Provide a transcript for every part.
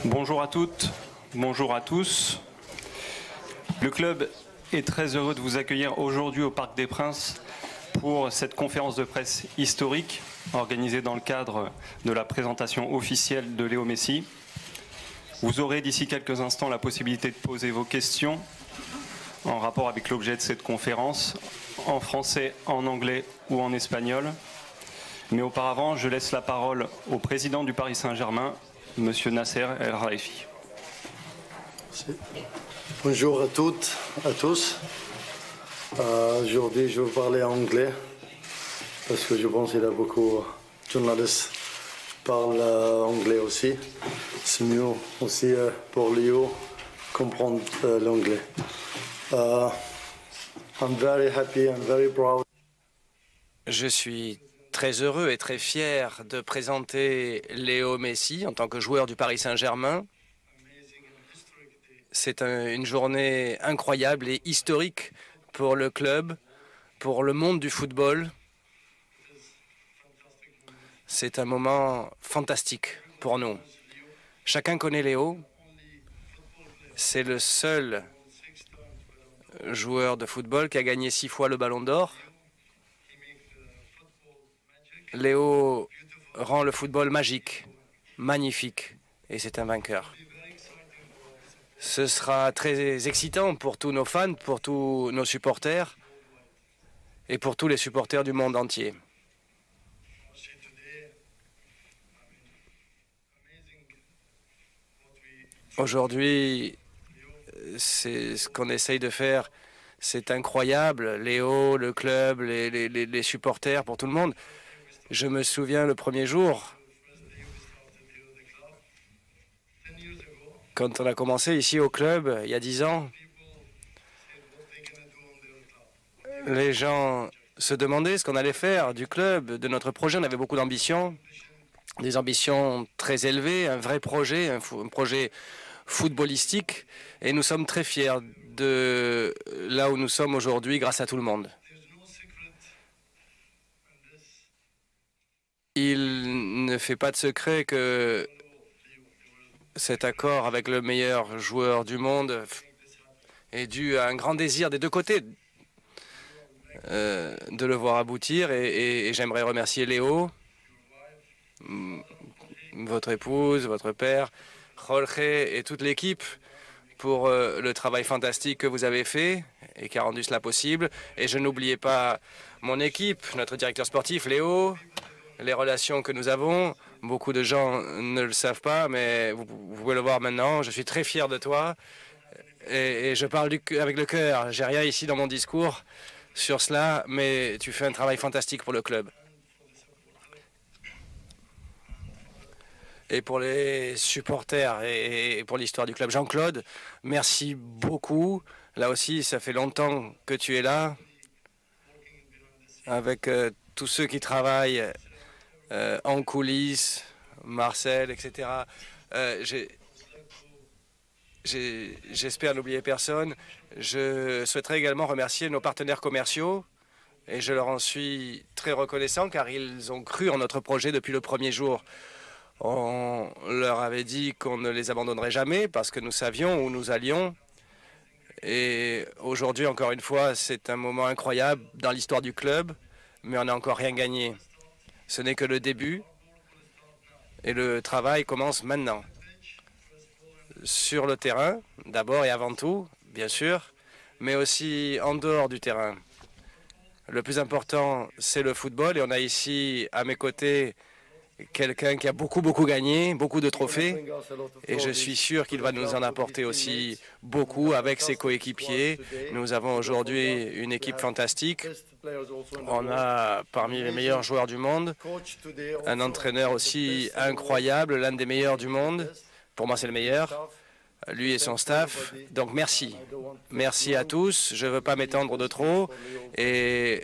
Bonjour à toutes, bonjour à tous. Le club est très heureux de vous accueillir aujourd'hui au Parc des Princes pour cette conférence de presse historique organisée dans le cadre de la présentation officielle de Léo Messi. Vous aurez d'ici quelques instants la possibilité de poser vos questions en rapport avec l'objet de cette conférence, en français, en anglais ou en espagnol. Mais auparavant, je laisse la parole au président du Paris Saint-Germain, M. Nasser El Khelaifi. Bonjour à toutes, à tous. Aujourd'hui, je vais parler anglais parce que je pense qu'il y a beaucoup de journalistes qui parlent anglais aussi. C'est mieux aussi pour Léo comprendre l'anglais. I'm very happy and very proud. Je suis très heureux et très fier de présenter Léo Messi en tant que joueur du Paris Saint-Germain. C'est une journée incroyable et historique pour le club, pour le monde du football. C'est un moment fantastique pour nous. Chacun connaît Léo. C'est le seul joueur de football qui a gagné 6 fois le Ballon d'Or. Léo rend le football magique, magnifique, et c'est un vainqueur. Ce sera très excitant pour tous nos fans, pour tous nos supporters et pour tous les supporters du monde entier. Aujourd'hui, c'est ce qu'on essaye de faire. C'est incroyable. Léo, le club, les supporters, pour tout le monde. Je me souviens le premier jour, quand on a commencé ici au club, il y a 10 ans, les gens se demandaient ce qu'on allait faire du club, de notre projet. On avait beaucoup d'ambitions, des ambitions très élevées, un vrai projet, un projet footballistique. Et nous sommes très fiers de là où nous sommes aujourd'hui grâce à tout le monde. Il ne fait pas de secret que cet accord avec le meilleur joueur du monde est dû à un grand désir des deux côtés de le voir aboutir. Et j'aimerais remercier Léo, votre épouse, votre père, Jorge et toute l'équipe pour le travail fantastique que vous avez fait et qui a rendu cela possible. Et je n'oubliais pas mon équipe, notre directeur sportif, Léo, les relations que nous avons. Beaucoup de gens ne le savent pas, mais vous pouvez le voir maintenant. Je suis très fier de toi et je parle avec le cœur. J'ai rien ici dans mon discours sur cela, mais tu fais un travail fantastique pour le club. Et pour les supporters et pour l'histoire du club. Jean-Claude, merci beaucoup. Là aussi, ça fait longtemps que tu es là, avec tous ceux qui travaillent en coulisses, Marcel, etc. J'espère n'oublier personne. Je souhaiterais également remercier nos partenaires commerciaux et je leur en suis très reconnaissant car ils ont cru en notre projet depuis le premier jour. On leur avait dit qu'on ne les abandonnerait jamais parce que nous savions où nous allions. Et aujourd'hui, encore une fois, c'est un moment incroyable dans l'histoire du club, mais on n'a encore rien gagné. Ce n'est que le début et le travail commence maintenant. Sur le terrain, d'abord et avant tout, bien sûr, mais aussi en dehors du terrain. Le plus important, c'est le football et on a ici à mes côtés quelqu'un qui a beaucoup gagné, beaucoup de trophées, et je suis sûr qu'il va nous en apporter aussi beaucoup avec ses coéquipiers. Nous avons aujourd'hui une équipe fantastique. On a parmi les meilleurs joueurs du monde, un entraîneur aussi incroyable, l'un des meilleurs du monde. Pour moi, c'est le meilleur, lui et son staff. Donc merci. Merci à tous. Je ne veux pas m'étendre de trop et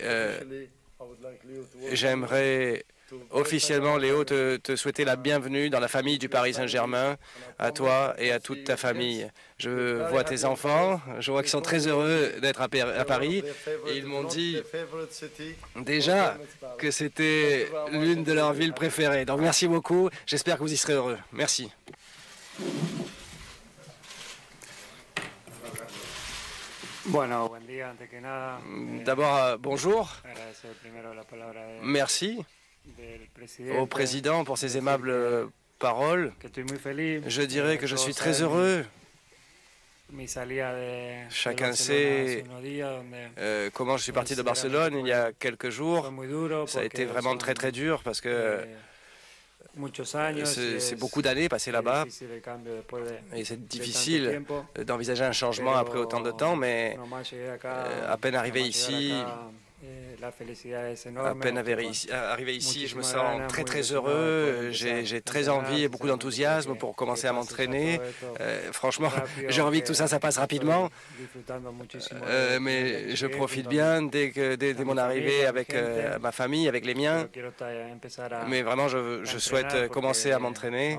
j'aimerais officiellement, Léo, te souhaiter la bienvenue dans la famille du Paris Saint-Germain, à toi et à toute ta famille. Je vois tes enfants, je vois qu'ils sont très heureux d'être à Paris. Et ils m'ont dit déjà que c'était l'une de leurs villes préférées. Donc merci beaucoup, j'espère que vous y serez heureux. Merci. D'abord, bonjour. Merci au président pour ses aimables paroles. Je dirais que je suis très heureux. Chacun sait comment je suis parti de Barcelone il y a quelques jours. Ça a été vraiment très très dur parce que c'est beaucoup d'années passées là-bas et c'est difficile d'envisager un changement après autant de temps, mais à peine arrivé ici, je me sens très très heureux, j'ai très envie et beaucoup d'enthousiasme pour commencer à m'entraîner. Franchement, j'ai envie que tout ça, ça passe rapidement, mais je profite bien dès mon arrivée avec ma famille, avec les miens. Mais vraiment, je souhaite commencer à m'entraîner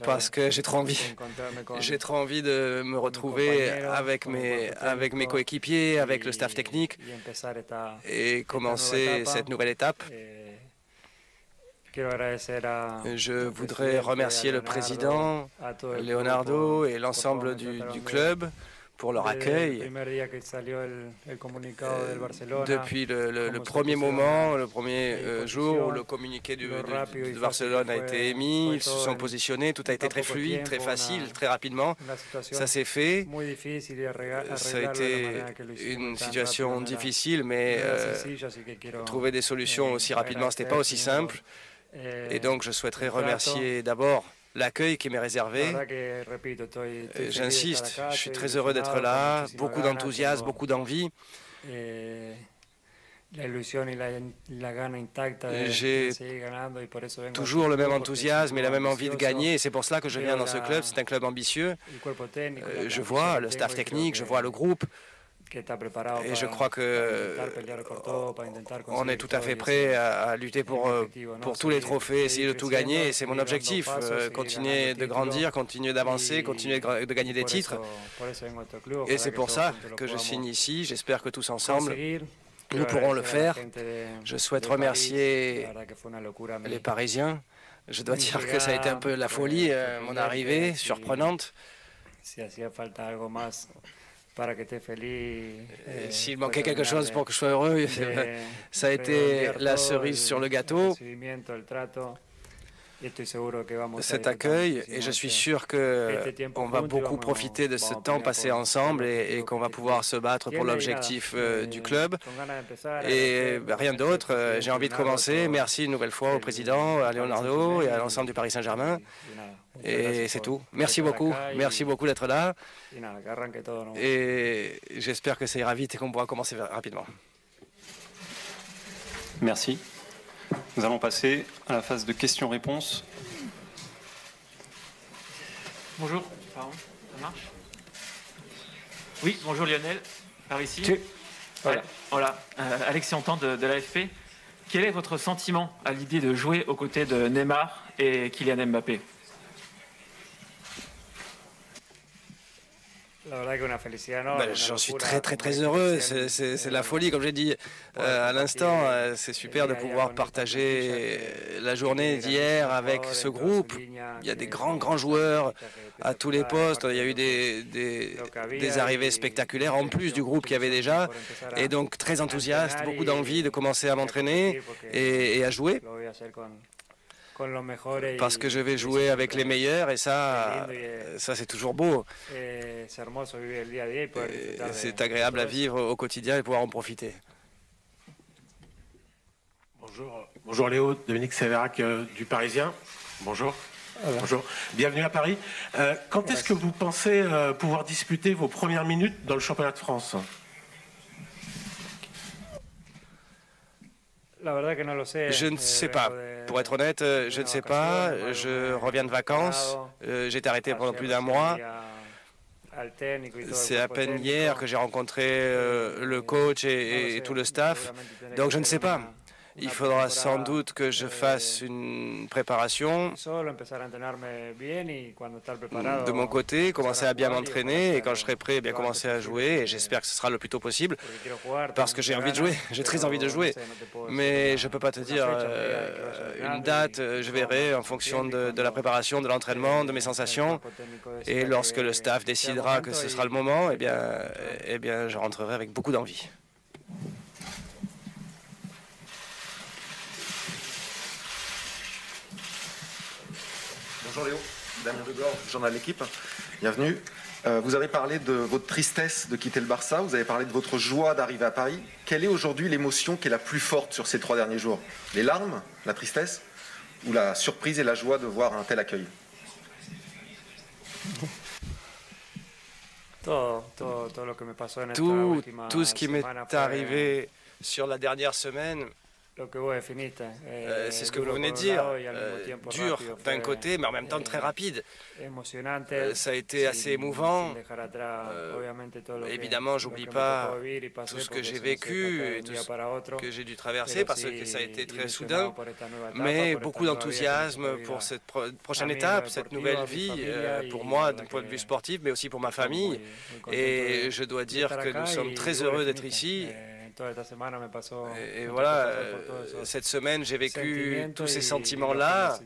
parce que j'ai trop envie de me retrouver avec mes coéquipiers, avec le staff technique, et commencer cette nouvelle étape. Je voudrais remercier le président, Leonardo, et l'ensemble du club pour leur accueil. Depuis le premier moment, le premier jour où le communiqué de Barcelone a été émis, ils se sont positionnés, tout a été très fluide, très facile, très rapidement. Ça s'est fait. Ça a été une situation difficile, mais trouver des solutions aussi rapidement, ce n'était pas aussi simple. Et donc, je souhaiterais remercier d'abord l'accueil qui m'est réservé. J'insiste, je suis très heureux d'être là, beaucoup d'enthousiasme, beaucoup d'envie. J'ai toujours le même enthousiasme et la même envie de gagner, et c'est pour cela que je viens dans ce club. C'est un club ambitieux. Je vois le staff technique, je vois le groupe. Et je crois qu'on est tout à fait prêt à lutter pour tous les trophées, essayer de tout gagner. Et c'est mon objectif, continuer de grandir, continuer d'avancer, continuer de gagner des titres. Et c'est pour ça que je signe ici. J'espère que tous ensemble, nous pourrons le faire. Je souhaite remercier les Parisiens. Je dois dire que ça a été un peu la folie, mon arrivée, surprenante. S'il manquait quelque chose pour que je sois heureux, ça a été la cerise sur le gâteau, cet accueil, et je suis sûr qu'on va beaucoup profiter de ce temps passé ensemble et qu'on va pouvoir se battre pour l'objectif du club. Et rien d'autre, j'ai envie de commencer. Merci une nouvelle fois au président, à Leonardo et à l'ensemble du Paris Saint-Germain. Et c'est tout. Merci beaucoup d'être là. Et j'espère que ça ira vite et qu'on pourra commencer rapidement. Merci. Nous allons passer à la phase de questions-réponses. Bonjour, pardon, ça marche? Oui, bonjour Lionel, par ici. Voilà, Alexis Antan de l'AFP. Quel est votre sentiment à l'idée de jouer aux côtés de Neymar et Kylian Mbappé? J'en suis très heureux, c'est la folie, comme j'ai dit à l'instant. C'est super de pouvoir partager la journée d'hier avec ce groupe. Il y a des grands joueurs à tous les postes, il y a eu des arrivées spectaculaires en plus du groupe qu'il y avait déjà, et donc très enthousiaste, beaucoup d'envie de commencer à m'entraîner et à jouer. Parce que je vais jouer avec les meilleurs, et ça c'est toujours beau. C'est agréable à vivre au quotidien et pouvoir en profiter. Bonjour Léo, Dominique Sévérac du Parisien. Bonjour. Bonjour. Bienvenue à Paris. Quand est-ce que vous pensez pouvoir disputer vos premières minutes dans le championnat de France ? Je ne sais pas. Pour être honnête, je ne sais pas. Je reviens de vacances. J'ai été arrêté pendant plus d'un mois. C'est à peine hier que j'ai rencontré le coach et tout le staff. Donc je ne sais pas. Il faudra sans doute que je fasse une préparation de mon côté, commencer à bien m'entraîner et quand je serai prêt, bien commencer à jouer et j'espère que ce sera le plus tôt possible parce que j'ai envie de jouer, j'ai très envie de jouer. Mais je ne peux pas te dire une date, je verrai en fonction de la préparation, de l'entraînement, de mes sensations et lorsque le staff décidera que ce sera le moment, eh bien je rentrerai avec beaucoup d'envie. Bonjour Léo, Damien Degorre, journal de l'équipe, bienvenue. Vous avez parlé de votre tristesse de quitter le Barça, vous avez parlé de votre joie d'arriver à Paris. Quelle est aujourd'hui l'émotion qui est la plus forte sur ces 3 derniers jours? Les larmes, la tristesse ou la surprise et la joie de voir un tel accueil? Tout ce qui m'est arrivé sur la dernière semaine, c'est ce que vous venez de dire, dur d'un côté, mais en même temps très rapide. Ça a été assez émouvant. Évidemment, j'oublie pas tout ce que j'ai vécu et tout ce que j'ai dû traverser parce que ça a été très soudain, mais beaucoup d'enthousiasme pour cette prochaine étape, cette nouvelle vie, pour moi d'un point de vue sportif, mais aussi pour ma famille. Et je dois dire que nous sommes très heureux d'être ici. Et voilà, cette semaine, j'ai vécu tous ces sentiments-là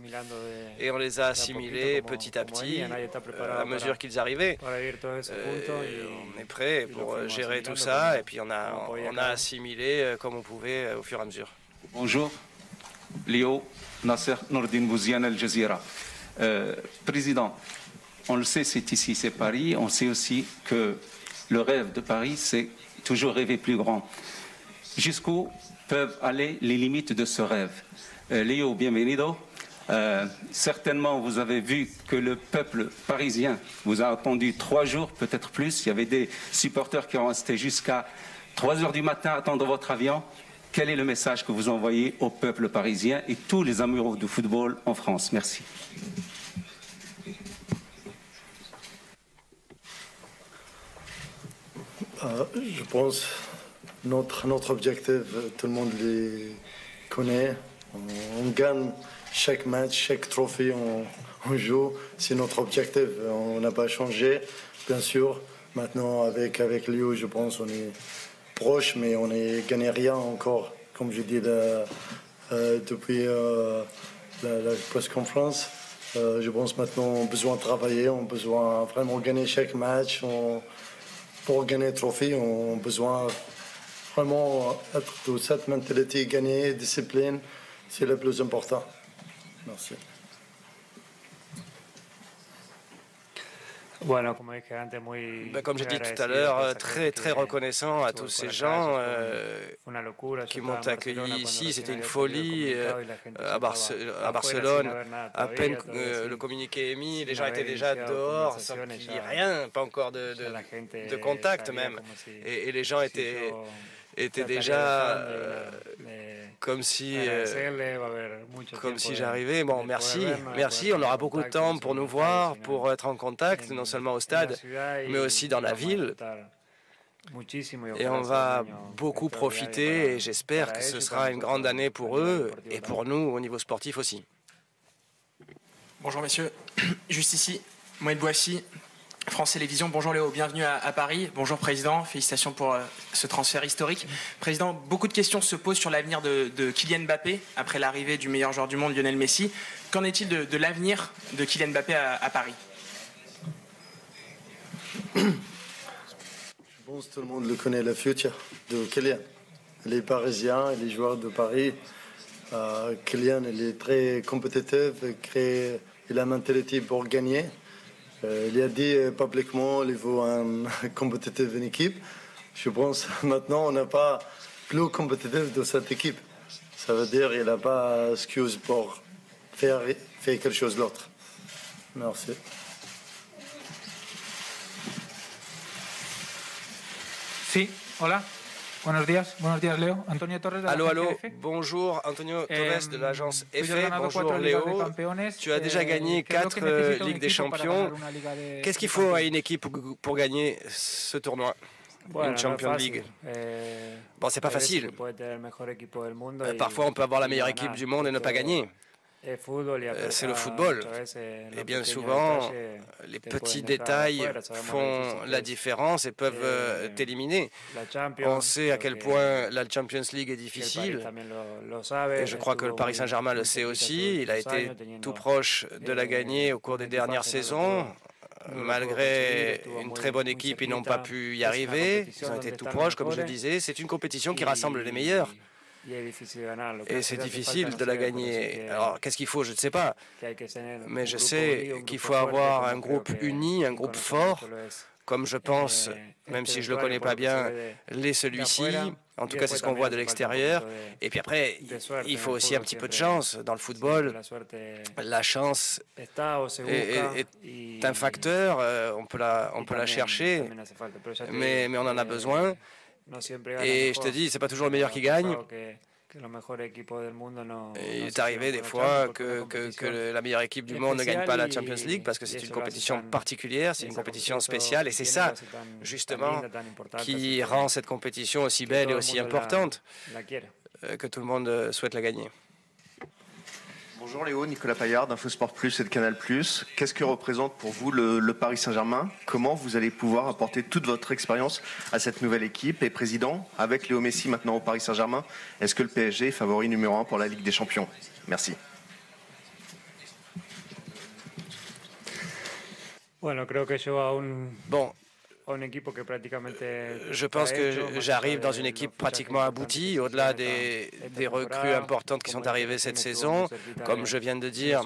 et on les a assimilés petit à petit à mesure qu'ils arrivaient. On est prêt pour gérer tout ça et puis on a assimilé comme on pouvait au fur et à mesure. Bonjour, Léo, Nasser Nordin Bouziane, Al Jazeera. Président, on le sait, c'est ici, c'est Paris. On sait aussi que le rêve de Paris, c'est toujours rêver plus grand. Jusqu'où peuvent aller les limites de ce rêve? Léo, bienvenido. Certainement, vous avez vu que le peuple parisien vous a attendu 3 jours, peut-être plus. Il y avait des supporters qui ont resté jusqu'à 3 heures du matin à attendre votre avion. Quel est le message que vous envoyez au peuple parisien et tous les amoureux du football en France? Merci. Je pense notre objectif, tout le monde les connaît. On gagne chaque match, chaque trophée, on joue. C'est notre objectif. On n'a pas changé, bien sûr. Maintenant, avec Léo, je pense on est proche, mais on n'est gagné rien encore. Comme je dis depuis la presse-conférence, je pense maintenant on a besoin de travailler, on a besoin vraiment gagner chaque match. Pour gagner le trophée, on a besoin vraiment être de cette mentalité, gagner, discipline, c'est le plus important. Merci. Comme j'ai dit tout à l'heure, très reconnaissant à tous ces gens qui m'ont accueilli ici. C'était une folie à Barcelone. À peine le communiqué est mis, les gens étaient déjà dehors, sans qu'il n'y ait rien, pas encore de contact même. Et les gens étaient déjà comme si j'arrivais. Bon, merci. On aura beaucoup de temps pour nous voir, pour être en contact, non seulement au stade, mais aussi dans la ville. Et on va beaucoup profiter et j'espère que ce sera une grande année pour eux et pour nous au niveau sportif aussi. Bonjour messieurs, juste ici, Mohamed Bouachi, France Télévisions. Bonjour Léo, bienvenue à Paris. Bonjour Président, félicitations pour ce transfert historique. Président, beaucoup de questions se posent sur l'avenir de Kylian Mbappé après l'arrivée du meilleur joueur du monde, Lionel Messi. Qu'en est-il de l'avenir de Kylian Mbappé à Paris? Je pense que tout le monde le connaît, le futur de Kylian. Les Parisiens et les joueurs de Paris. Kylian, il est très compétitif, il a la mentalité pour gagner. Il a dit publiquement qu'il veut un compétitif en équipe. Je pense maintenant on n'a pas plus compétitif de cette équipe. Ça veut dire qu'il n'a pas d'excuse pour faire quelque chose d'autre. Merci. Sí, hola. Buenos días Léo. Antonio Torres de allô, l'agence EFE. Bonjour, Antonio Torres de l'agence EFE. Bonjour Léo. Tu as déjà gagné 4 Ligues des Champions. Qu'est-ce qu'il faut à une équipe pour gagner ce tournoi? une Champions League. Bon, c'est pas facile. Parfois, on peut avoir la meilleure équipe du monde et ne pas gagner. C'est le football. Et bien souvent, les petits détails font la différence et peuvent t'éliminer. On sait à quel point la Champions League est difficile. Et je crois que le Paris Saint-Germain le sait aussi. Il a été tout proche de la gagner au cours des dernières saisons. Malgré une très bonne équipe, ils n'ont pas pu y arriver. Ils ont été tout proches, comme je le disais. C'est une compétition qui rassemble les meilleurs. Et c'est difficile de la gagner. Alors, qu'est-ce qu'il faut? Je ne sais pas. Mais je sais qu'il faut avoir un groupe uni, un groupe fort, comme je pense, même si je ne le connais pas bien, l'est celui-ci. En tout cas, c'est ce qu'on voit de l'extérieur. Et puis après, il faut aussi un petit peu de chance. Dans le football, la chance est un facteur. On peut la chercher, mais on en a besoin. Et je te dis, c'est pas toujours le meilleur qui gagne. Et il est arrivé des fois que la meilleure équipe du monde ne gagne pas la Champions League parce que c'est une compétition particulière, c'est une compétition spéciale. Et c'est ça, justement, qui rend cette compétition aussi belle et aussi importante que tout le monde souhaite la gagner. Bonjour Léo, Nicolas Paillard d'Infosport Plus et de Canal+. Qu'est-ce que représente pour vous le Paris Saint-Germain? Comment vous allez pouvoir apporter toute votre expérience à cette nouvelle équipe? Et président, avec Léo Messi maintenant au Paris Saint-Germain, est-ce que le PSG est favori numéro 1 pour la Ligue des Champions? Merci. Bon, je pense que j'arrive dans une équipe pratiquement aboutie, au-delà des recrues importantes qui sont arrivées cette saison. Comme je viens de dire,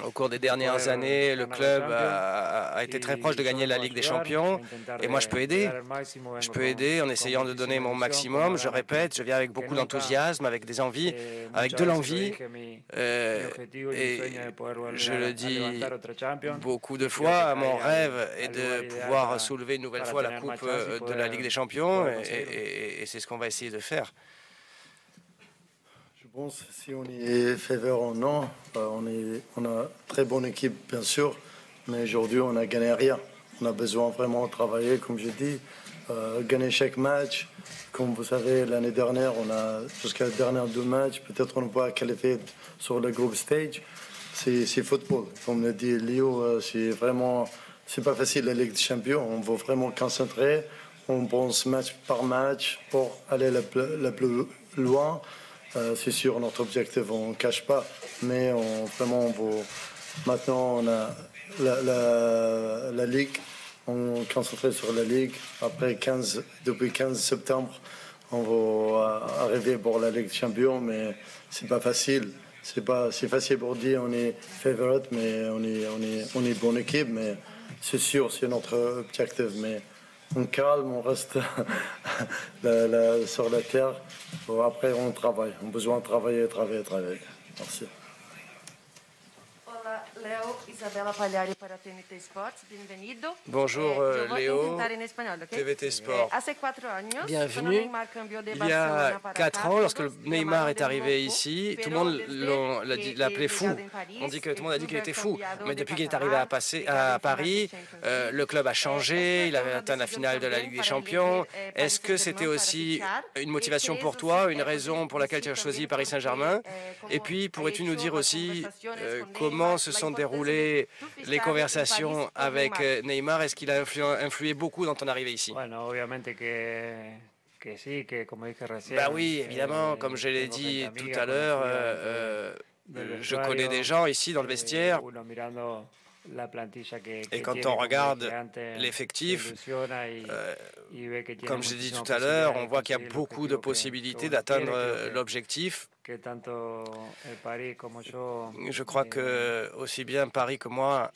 au cours des dernières années, le club a été très proche de gagner la Ligue des Champions. Et moi, je peux aider. Je peux aider en essayant de donner mon maximum. Je répète, je viens avec beaucoup d'enthousiasme, avec des envies, avec de l'envie. Et je le dis beaucoup de fois, mon rêve est de pouvoir soulever une nouvelle fois la coupe de la Ligue des Champions et c'est ce qu'on va essayer de faire. Je pense que si on est faveur ou non, on a une très bonne équipe bien sûr, mais aujourd'hui on n'a gagné rien. On a besoin vraiment de travailler, comme je dis, gagner chaque match. Comme vous savez, l'année dernière, on a jusqu'à les derniers 2 matchs, peut-être on ne va pas qualifier sur le group stage. C'est football, comme le dit Léo, c'est vraiment... C'est pas facile la Ligue des Champions, on veut vraiment concentrer, on pense match par match pour aller le plus loin. C'est sûr, notre objectif, on ne cache pas, mais vraiment, maintenant, on a la Ligue, on concentre sur la Ligue. Après depuis 15 septembre, on va arriver pour la Ligue des Champions, mais c'est pas facile. C'est facile pour dire on est favorite, mais on est bonne équipe, mais c'est sûr, c'est notre objectif, mais on calme, on reste sur la terre. Bon, après, on travaille. On a besoin de travailler. Merci. Hola, Léo, Isabella Pagliari para TNT Sports, bienvenido. Bonjour Léo, TVT Sport. Bienvenue. Il y a 4 ans, lorsque Neymar est arrivé ici, tout le monde l'appelait fou. On dit que tout le monde a dit qu'il était fou. Mais depuis qu'il est arrivé à Paris, le club a changé, il avait atteint la finale de la Ligue des Champions. Est-ce que c'était aussi une motivation pour toi, une raison pour laquelle tu as choisi Paris Saint-Germain? Et puis, pourrais-tu nous dire aussi comment se sont déroulées les conversations avec Neymar? Est-ce qu'il a influé beaucoup dans ton arrivée ici? Bah oui, évidemment, comme je l'ai dit tout à l'heure, je connais des gens ici dans le vestiaire. Et quand on regarde l'effectif, comme j'ai dit tout à l'heure, on voit qu'il y a beaucoup de possibilités d'atteindre l'objectif. Je crois que aussi bien Paris que moi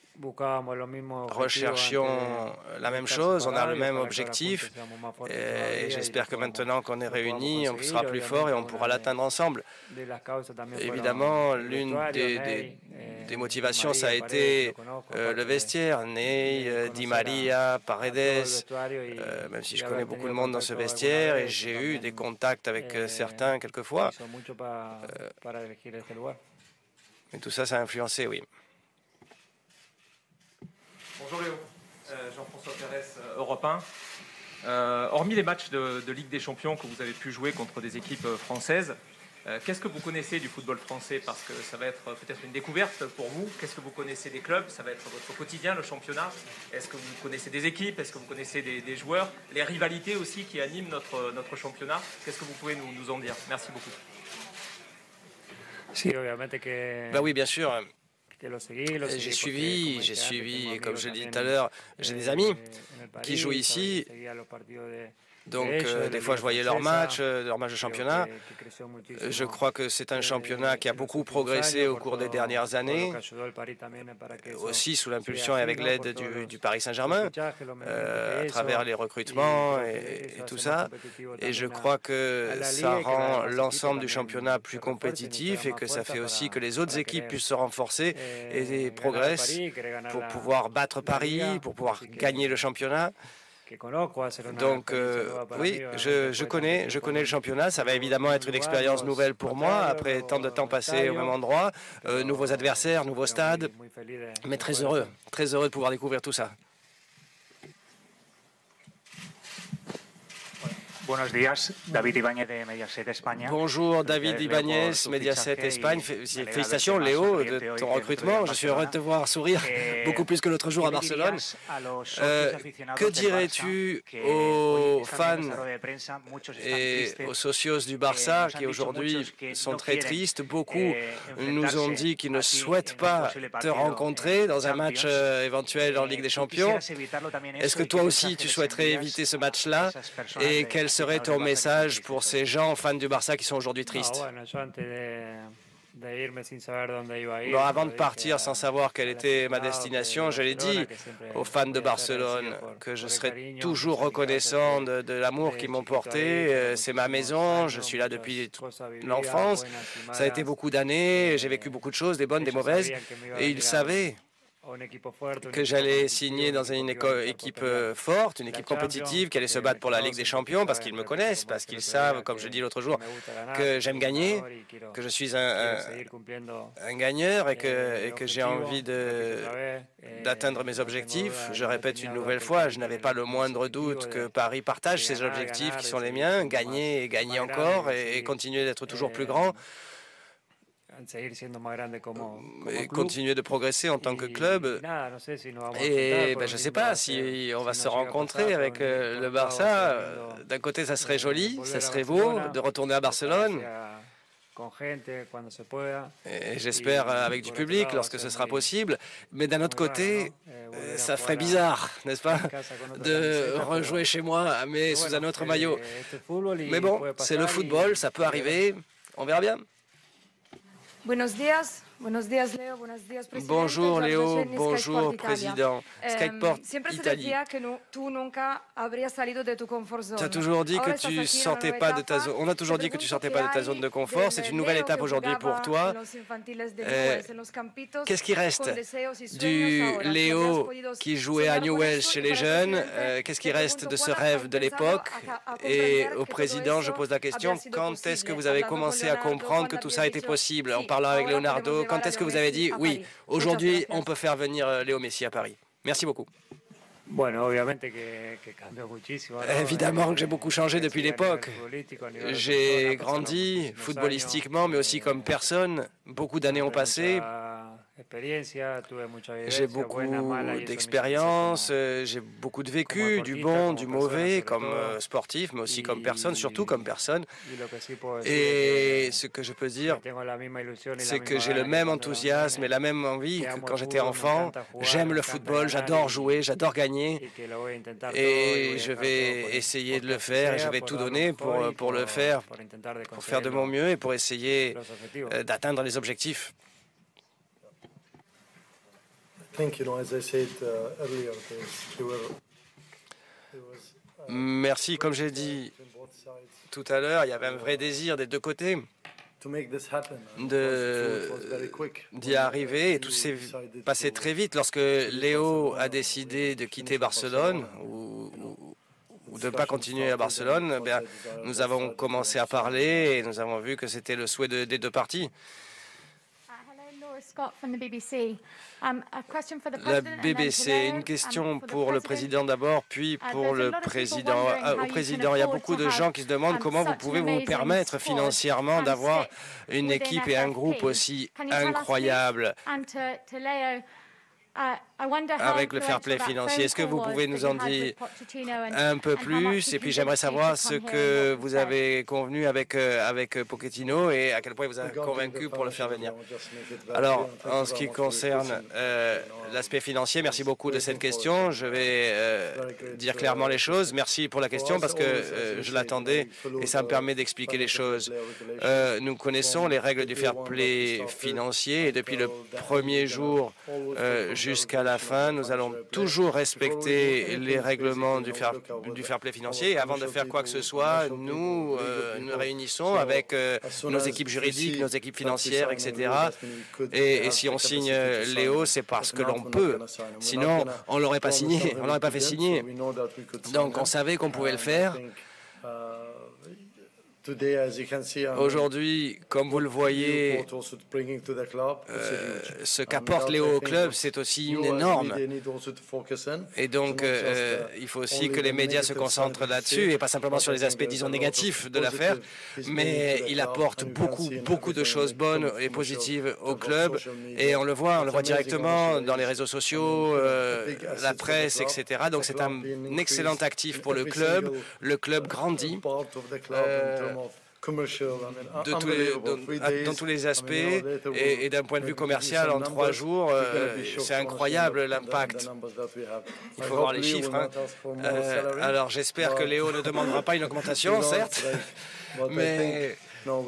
recherchions la même chose, on a le même objectif et j'espère que maintenant qu'on est réunis, on sera plus fort et on pourra l'atteindre ensemble. Évidemment, l'une des motivations, ça a été le vestiaire, Ney, Di Maria, Paredes, même si je connais beaucoup de monde dans ce vestiaire et j'ai eu des contacts avec certains quelquefois. Mais tout ça, ça a influencé, oui. Bonjour Léo, Jean-François Pérez, Europe 1. Hormis les matchs de Ligue des Champions que vous avez pu jouer contre des équipes françaises, qu'est-ce que vous connaissez du football français? Parce que ça va être peut-être une découverte pour vous. Qu'est-ce que vous connaissez des clubs? Ça va être votre quotidien, le championnat. Est-ce que vous connaissez des équipes? Est-ce que vous connaissez des joueurs? Les rivalités aussi qui animent notre championnat. Qu'est-ce que vous pouvez nous en dire? Merci beaucoup. Ben oui, bien sûr. J'ai suivi, et comme je l'ai dit tout à l'heure, j'ai des amis qui jouent ici. Donc, des fois, je voyais leurs matchs de championnat. Je crois que c'est un championnat qui a beaucoup progressé au cours des dernières années, aussi sous l'impulsion et avec l'aide du Paris Saint-Germain, à travers les recrutements et tout ça. Et je crois que ça rend l'ensemble du championnat plus compétitif et que ça fait aussi que les autres équipes puissent se renforcer et progressent pour pouvoir battre Paris, pour pouvoir gagner le championnat. Donc, oui, je connais le championnat. Ça va évidemment être une expérience nouvelle pour moi, après tant de temps passé au même endroit, nouveaux adversaires, nouveaux stades, mais très heureux de pouvoir découvrir tout ça. Buenos días, David Ibáñez de Mediaset España. Bonjour, David Ibáñez, Mediaset Espagne. Félicitations, Léo, de ton recrutement. Je suis heureux de te voir sourire beaucoup plus que l'autre jour à Barcelone. Que dirais-tu aux fans et aux socios du Barça qui aujourd'hui sont très tristes? Beaucoup nous ont dit qu'ils ne souhaitent pas te rencontrer dans un match éventuel en Ligue des Champions. Est-ce que toi aussi tu souhaiterais éviter ce match-là? Et quel serait ton message pour ces gens fans du Barça qui sont aujourd'hui tristes? Bon, avant de partir sans savoir quelle était ma destination, je l'ai dit aux fans de Barcelone que je serai toujours reconnaissant de l'amour qu'ils m'ont porté. C'est ma maison, je suis là depuis l'enfance. Ça a été beaucoup d'années, j'ai vécu beaucoup de choses, des bonnes, des mauvaises, et ils savaient que j'allais signer dans une équipe forte, une équipe compétitive, qui allait se battre pour la Ligue des Champions, parce qu'ils me connaissent, parce qu'ils savent, comme je dis l'autre jour, que j'aime gagner, que je suis un gagneur et que j'ai envie d'atteindre mes objectifs. Je répète une nouvelle fois, je n'avais pas le moindre doute que Paris partage ces objectifs qui sont les miens, gagner et gagner encore et continuer d'être toujours plus grand. Et continuer de progresser en tant que club. Et je ne sais pas si on va se rencontrer avec le Barça. D'un côté, ça serait joli, ça serait beau de retourner à Barcelone. Et j'espère avec du public lorsque ce sera possible. Mais d'un autre côté, ça ferait bizarre, n'est-ce pas, de rejouer chez moi, mais sous un autre maillot. Mais bon, c'est le football, ça peut arriver. On verra bien. Buenos días. Buenos días, Leo. Buenos días, presidente. Bonjour, Léo. Bonjour, président. Skyport Italie. Tu as toujours dit que tu sortais pas de ta zone. On a toujours dit que tu sortais pas de ta zone de confort. C'est une nouvelle étape aujourd'hui pour toi. Qu'est-ce qui reste du Léo qui jouait à Newell's chez les jeunes? Qu'est-ce qui reste de ce rêve de l'époque? Et au président, je pose la question, quand est-ce que vous avez commencé à comprendre que tout ça était possible? En parlant avec Leonardo, quand est-ce que vous avez dit, oui, aujourd'hui, on peut faire venir Léo Messi à Paris? Merci beaucoup. Évidemment que j'ai beaucoup changé depuis l'époque. J'ai grandi footballistiquement, mais aussi comme personne. Beaucoup d'années ont passé. J'ai beaucoup d'expérience, j'ai beaucoup de vécu, du bon, du mauvais, comme sportif, mais aussi comme personne, surtout comme personne. Et ce que je peux dire, c'est que j'ai le même enthousiasme et la même envie que quand j'étais enfant. J'aime le football, j'adore jouer, j'adore gagner. Et je vais essayer de le faire et je vais tout donner pour le faire, pour faire de mon mieux et pour essayer d'atteindre les objectifs. Merci, comme j'ai dit tout à l'heure, il y avait un vrai désir des deux côtés d'y arriver et tout s'est passé très vite. Lorsque Léo a décidé de quitter Barcelone ou de ne pas continuer à Barcelone, nous avons commencé à parler et nous avons vu que c'était le souhait des deux parties. La BBC, une question pour le président d'abord, puis pour le président. Au président, il y a beaucoup de gens qui se demandent comment vous pouvez vous permettre financièrement d'avoir une équipe et un groupe aussi incroyable avec le fair play financier. Est-ce que vous pouvez nous en dire un peu plus? Et puis j'aimerais savoir ce que vous avez convenu avec Pochettino et à quel point il vous a convaincu pour le faire venir. Alors, en ce qui concerne l'aspect financier, merci beaucoup de cette question. Je vais dire clairement les choses. Merci pour la question parce que je l'attendais et ça me permet d'expliquer les choses. Nous connaissons les règles du fair play financier et depuis le premier jour jusqu'à la fin, nous allons toujours respecter les règlements du fair play financier. Et avant de faire quoi que ce soit, nous nous réunissons avec nos équipes juridiques, nos équipes financières, etc. Et si on signe Léo, c'est parce que l'on peut. Sinon, on ne l'aurait pas signé, on ne l'aurait pas fait signer. Donc, on savait qu'on pouvait le faire. Aujourd'hui, comme vous le voyez, ce qu'apporte Léo au club, c'est aussi énorme. Et donc, il faut aussi que les médias se concentrent là-dessus, et pas simplement sur les aspects, disons, négatifs de l'affaire, mais il apporte beaucoup de choses bonnes et positives au club, et on le voit directement dans les réseaux sociaux, la presse, etc. Donc, c'est un excellent actif pour le club. Le club grandit. Dans tous les aspects et d'un point de vue commercial en 3 jours, c'est incroyable l'impact. Il faut voir les chiffres. Alors j'espère que Léo ne demandera pas une augmentation, certes, mais non,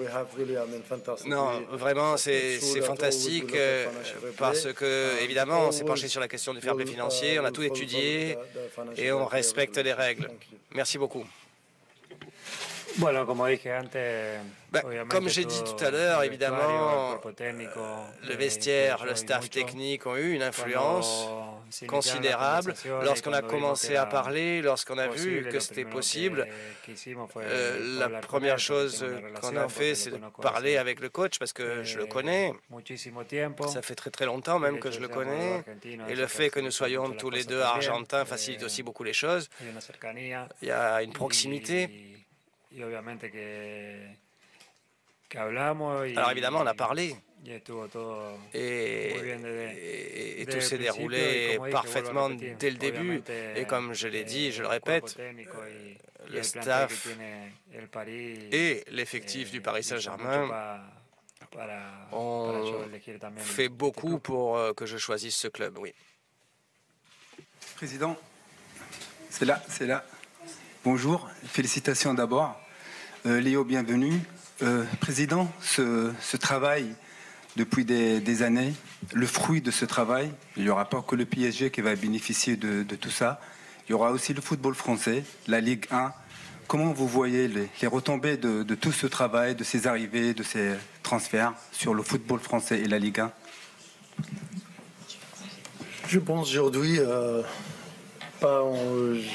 vraiment c'est fantastique parce que évidemment on s'est penché sur la question du fair play financier, on a tout étudié et on respecte les règles. Merci beaucoup. Comme j'ai dit tout à l'heure, évidemment, le vestiaire, le staff technique ont eu une influence considérable. Lorsqu'on a commencé à parler, lorsqu'on a vu que c'était possible, la première chose qu'on a fait, c'est de parler avec le coach parce que je le connais. Ça fait très longtemps même que je le connais. Et le fait que nous soyons tous les deux argentins facilite aussi beaucoup les choses. Il y a une proximité. Alors évidemment, on a parlé et tout s'est déroulé parfaitement dès le début. Et comme je l'ai dit, je le répète, le staff et l'effectif du Paris Saint-Germain ont fait beaucoup pour que je choisisse ce club, oui. Président, c'est là. Bonjour, félicitations d'abord. Léo, bienvenue. Président, ce travail depuis des années, le fruit de ce travail, il n'y aura pas que le PSG qui va bénéficier de tout ça, il y aura aussi le football français, la Ligue 1. Comment vous voyez les retombées de tout ce travail, de ces arrivées, de ces transferts sur le football français et la Ligue 1? Je pense aujourd'hui,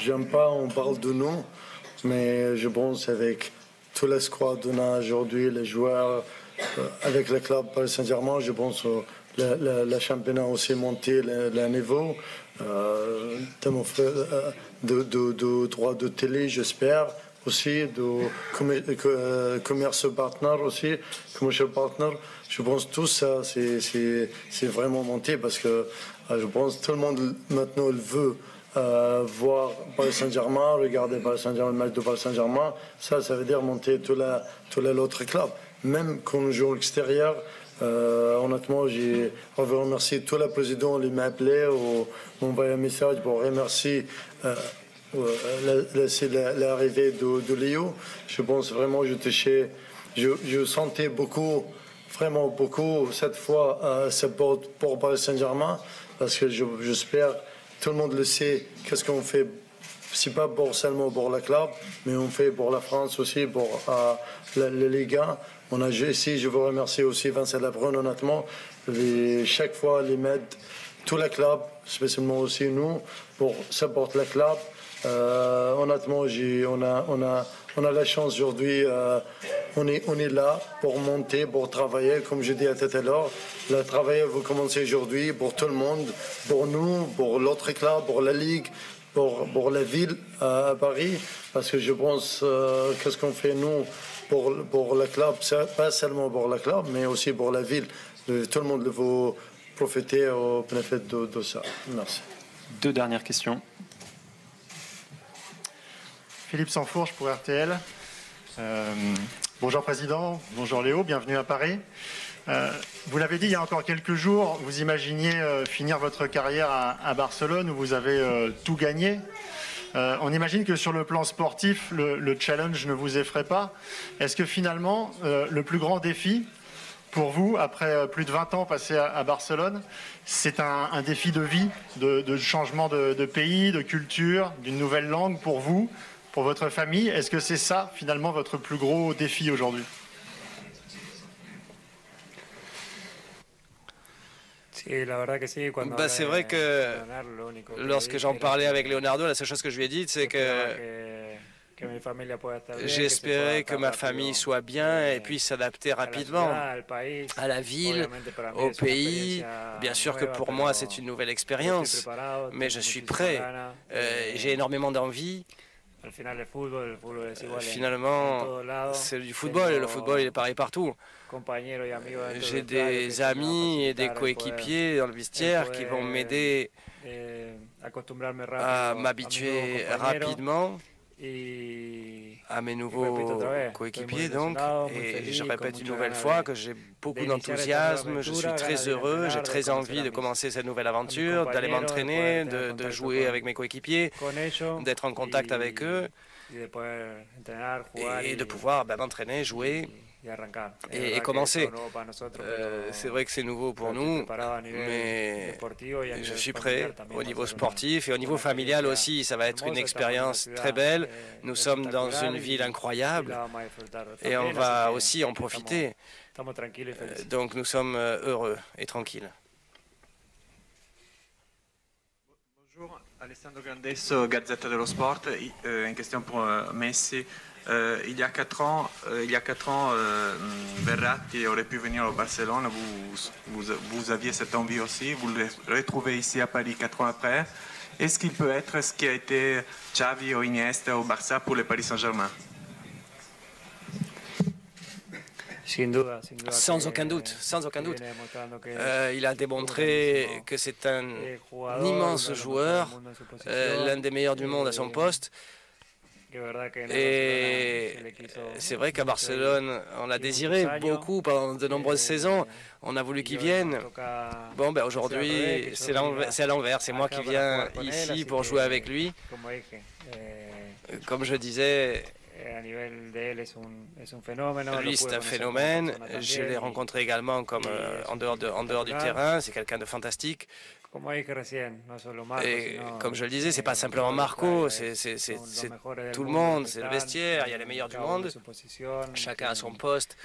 j'aime pas on parle de nom, mais je pense avec tous les squads qu'on a aujourd'hui, les joueurs, avec le club Paris Saint-Germain, je pense que le championnat aussi monté le niveau. De droits de télé, j'espère, aussi, de commerce partner aussi, commercial partner. Je pense tout ça, c'est vraiment monté parce que je pense que tout le monde maintenant veut voir Paris Saint-Germain, regarder Paris Saint-Germain, le match de Paris Saint-Germain, ça veut dire monter tous les autres clubs. Même quand on joue à l'extérieur, honnêtement, je veux remercier tous les présidents qui m'ont appelé ou m'ont envoyé un message pour remercier l'arrivée de Léo. Je pense vraiment, je sentais beaucoup, vraiment beaucoup, cette fois, support pour Paris Saint-Germain, parce que j'espère. Tout le monde le sait, qu'est-ce qu'on fait, c'est pas seulement pour le club, mais on fait pour la France aussi, pour la Ligue 1. On a ici, je veux remercier aussi Vincent Labrune, honnêtement, chaque fois, les mettre tous les clubs, spécialement aussi nous, pour supporter le club. Honnêtement, on a la chance aujourd'hui. On est là pour monter, pour travailler. Comme je disais tout à l'heure, le travail va commencer aujourd'hui pour tout le monde, pour nous, pour l'autre club, pour la Ligue, pour la ville à Paris. Parce que je pense qu'est-ce qu'on fait nous pour le club, pas seulement pour le club, mais aussi pour la ville. Tout le monde va profiter au bénéfice de ça. Merci. 2 dernières questions. Philippe Sansfourche pour RTL. Bonjour Président, bonjour Léo, bienvenue à Paris. Vous l'avez dit il y a encore quelques jours, vous imaginiez finir votre carrière à Barcelone où vous avez tout gagné. On imagine que sur le plan sportif, le challenge ne vous effraie pas. Est-ce que finalement, le plus grand défi pour vous, après plus de 20 ans passés à Barcelone, c'est un défi de vie, de changement de pays, de culture, d'une nouvelle langue pour vous, pour votre famille? Est-ce que c'est ça, finalement, votre plus gros défi aujourd'hui? C'est vrai que lorsque j'en parlais avec Leonardo, la seule chose que je lui ai dite, c'est que j'espérais que ma famille soit bien et puisse s'adapter rapidement à la ville, au pays. Bien sûr que pour moi, c'est une nouvelle expérience, mais je suis prêt. J'ai énormément d'envie. Finalement, c'est du football et le football il est pareil partout. J'ai des amis et des coéquipiers dans le vestiaire qui vont m'aider à m'habituer rapidement à mes nouveaux coéquipiers, donc, et je répète une nouvelle fois que j'ai beaucoup d'enthousiasme, je suis très heureux, j'ai très envie de commencer cette nouvelle aventure, d'aller m'entraîner, de jouer avec mes coéquipiers, d'être en contact avec eux et de pouvoir m'entraîner, jouer et commencer. C'est vrai que c'est nouveau pour nous, mais je suis prêt au niveau sportif et au niveau familial aussi. Ça va être une expérience très belle. Nous sommes dans une ville incroyable et on va aussi en profiter. Donc nous sommes heureux et tranquilles. Bonjour, Alessandro Grandesso, Gazzetta dello Sport. Une question pour Messi. Il y a 4 ans, Verratti aurait pu venir au Barcelone. Vous aviez cette envie aussi. Vous le retrouvez ici à Paris 4 ans après. Est-ce qu'il peut être ce qui a été Xavi ou Iniesta au Barça pour le Paris Saint-Germain? Sans aucun doute, sans aucun doute. Il a démontré que c'est un immense joueur, l'un des meilleurs du monde à son poste. Et c'est vrai qu'à Barcelone, on l'a désiré beaucoup pendant de nombreuses saisons. On a voulu qu'il vienne. Bon, aujourd'hui, c'est à l'envers. C'est moi qui viens ici pour jouer avec lui. Comme je disais, lui, c'est un phénomène. Je l'ai rencontré également comme en dehors du terrain. C'est quelqu'un de fantastique. Et comme je le disais, c'est pas simplement Marco, c'est tout le monde, c'est le vestiaire, il y a les meilleurs du monde, chacun à son poste.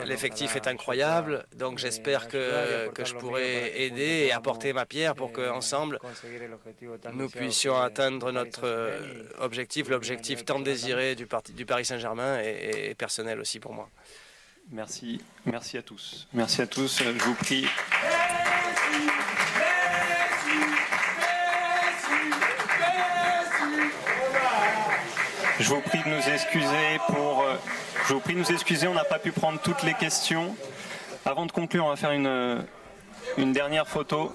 L'effectif est incroyable, donc j'espère que je pourrai aider et apporter ma pierre pour qu'ensemble, nous puissions atteindre notre objectif, l'objectif tant désiré du Paris Saint-Germain et personnel aussi pour moi. Merci, merci à tous. Merci à tous, je vous prie. Je vous prie de nous excuser on n'a pas pu prendre toutes les questions. Avant de conclure, on va faire une dernière photo.